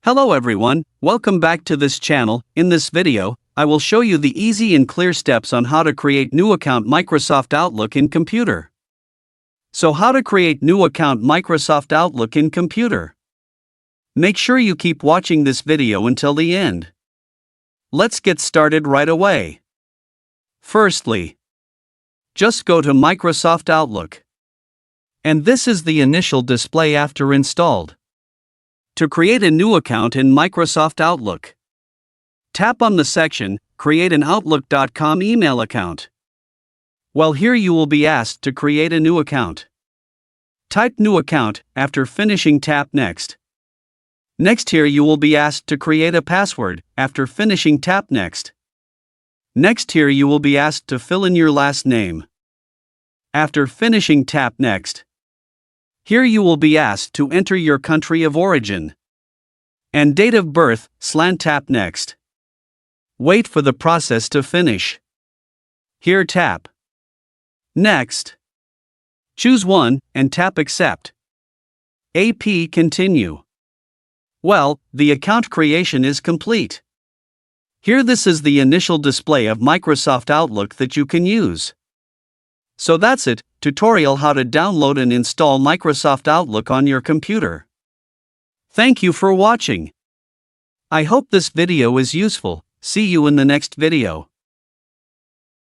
Hello everyone, welcome back to this channel. In this video, I will show you the easy and clear steps on how to create new account Microsoft Outlook in computer. So how to create new account Microsoft Outlook in computer? Make sure you keep watching this video until the end. Let's get started right away. Firstly, just go to Microsoft Outlook. And this is the initial display after installed. To create a new account in Microsoft Outlook, tap on the section, Create an Outlook.com email account. Well, here you will be asked to create a new account. Type New Account, after finishing tap Next. Next here you will be asked to create a password, after finishing tap Next. Next here you will be asked to fill in your last name. After finishing tap Next. Here you will be asked to enter your country of origin and date of birth, tap Next. Wait for the process to finish. Here tap Next. Choose one and tap Accept. AP Continue. Well, the account creation is complete. Here this is the initial display of Microsoft Outlook that you can use. So that's it, tutorial how to download and install Microsoft Outlook on your computer. Thank you for watching. I hope this video is useful. See you in the next video.